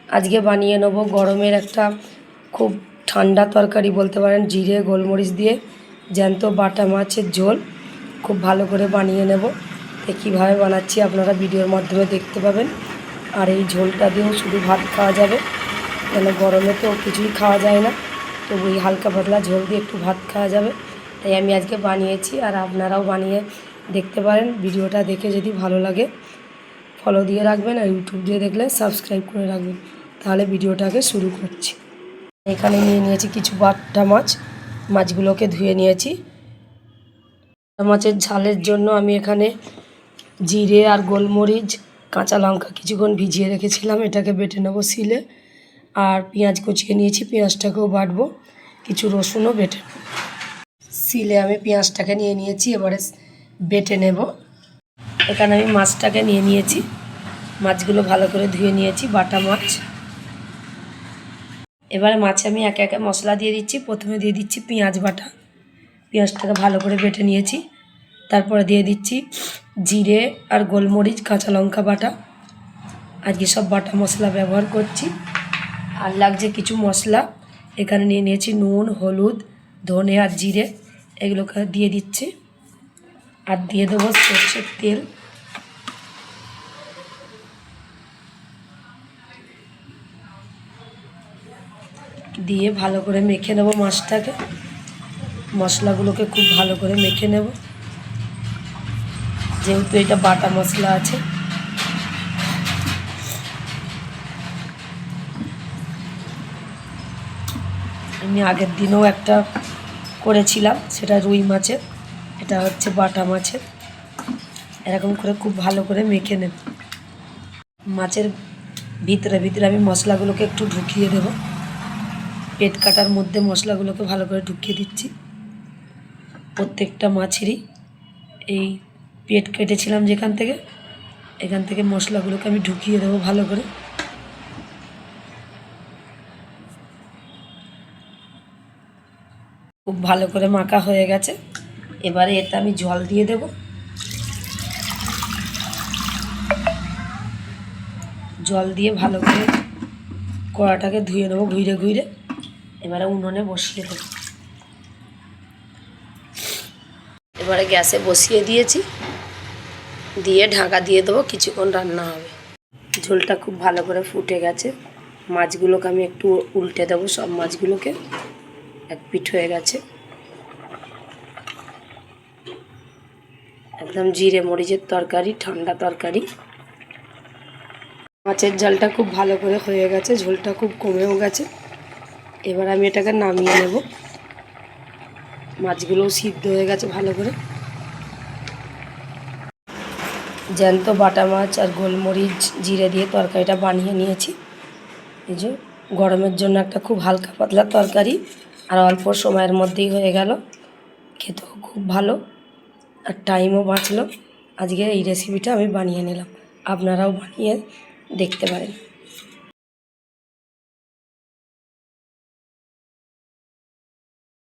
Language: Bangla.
আজকে বানিয়ে নেব গরমের একটা খুব ঠান্ডা তরকারি বলতে পারেন, জিরে গোলমরিচ দিয়ে জ্যান্ত বাটা মাছের ঝোল খুব ভালো করে বানিয়ে নেব। তো কীভাবে বানাচ্ছি আপনারা ভিডিওর মাধ্যমে দেখতে পাবেন। আর এই ঝোলটা দিয়েও শুধু ভাত খাওয়া যাবে, কেন গরমে তো কিছুই খাওয়া যায় না, তো ওই হালকা পাতলা ঝোল দিয়ে একটু ভাত খাওয়া যাবে। তাই আমি আজকে বানিয়েছি, আর আপনারাও বানিয়ে দেখতে পারেন। ভিডিওটা দেখে যদি ভালো লাগে ফলো দিয়ে রাখবেন, আর ইউটিউব দিয়ে দেখলে সাবস্ক্রাইব করে রাখবেন। তাহলে ভিডিওটাকে শুরু করছি। এখানে নিয়ে নিয়েছি কিছু বাটা মাছ, মাছগুলোকে ধুয়ে নিয়েছি। মাছের ঝালের জন্য আমি এখানে জিরে আর গোলমরিচ কাঁচা লঙ্কা কিছুক্ষণ ভিজিয়ে রেখেছিলাম, এটাকে বেটে নেবো শিলে। আর পেঁয়াজ কুচিয়ে নিয়েছি, পেঁয়াজটাকেও বাটবো, কিছু রসুনও বেটে নেব। শিলে আমি পেঁয়াজটাকে নিয়ে নিয়েছি, এবারে বেটে নেব। এখানে আমি মাছটাকে নিয়ে নিয়েছি, মাছগুলো ভালো করে ধুয়ে নিয়েছি, বাটা মাছ। এবারে মাছে আমি একে একে মশলা দিয়ে দিচ্ছি। প্রথমে দিয়ে দিচ্ছি পেঁয়াজ বাটা, পেঁয়াজটাকে ভালো করে বেটে নিয়েছি। তারপরে দিয়ে দিচ্ছি জিরে আর গোলমরিচ কাঁচা লঙ্কা বাটা, আজকে সব বাটা মশলা ব্যবহার করছি। আর লাগছে কিছু মশলা, এখানে নিয়ে নিয়েছি নুন, হলুদ, ধনে আর জিরে, এগুলোকে দিয়ে দিচ্ছি। আর দিয়ে দেবো সরষের তেল। দিয়ে ভালো করে মেখে নেব মাছটাকে, মশলাগুলোকে খুব ভালো করে মেখে নেব, যেহেতু এটা বাটা মশলা আছে। আমি আগের দিনও একটা করেছিলাম, সেটা রুই মাছের, এটা হচ্ছে বাটা মাছের। এরকম করে খুব ভালো করে মেখে নেব। মাছের ভিতরে ভিতরে আমি মশলাগুলোকে একটু ঢুকিয়ে দেব, পেট কাটার মধ্যে মশলাগুলোকে ভালো করে ঢুকিয়ে দিচ্ছি। প্রত্যেকটা মাছেরই এই পেট কেটেছিলাম যেখান থেকে, এখান থেকে মশলাগুলোকে আমি ঢুকিয়ে দেবো ভালো করে। খুব ভালো করে মাখা হয়ে গেছে। এবারে এতে আমি জল দিয়ে দেব। জল দিয়ে ভালো করে কড়াটাকে ধুয়ে নেবো ঘুরে ঘুরে। এবারে উনুনে বসিয়ে দেবো। এবারে গ্যাসে বসিয়ে দিয়েছি, দিয়ে ঢাকা দিয়ে দেবো, কিছুক্ষণ রান্না হবে। ঝোলটা খুব ভালো করে ফুটে গেছে। মাছগুলোকে আমি একটু উল্টে দেবো, সব মাছগুলোকে এক পিঠ হয়ে গেছে। একদম জিরে মরিচের তরকারি, ঠান্ডা তরকারি। মাছের ঝালটা খুব ভালো করে হয়ে গেছে, ঝোলটা খুব কমেও গেছে। এবার আমি এটাকে নামিয়ে নেব। মাছগুলোও সিদ্ধ হয়ে গেছে ভালো করে। জ্যান্ত বাটা মাছ আর গোলমরিচ জিরে দিয়ে তরকারিটা বানিয়ে নিয়েছি। এই যে গরমের জন্য একটা খুব হালকা পাতলা তরকারি, আর অল্প সময়ের মধ্যেই হয়ে গেল। খেতেও খুব ভালো, আর টাইমও বাঁচলো। আজকে এই রেসিপিটা আমি বানিয়ে নিলাম, আপনারাও বানিয়ে দেখতে পারেন।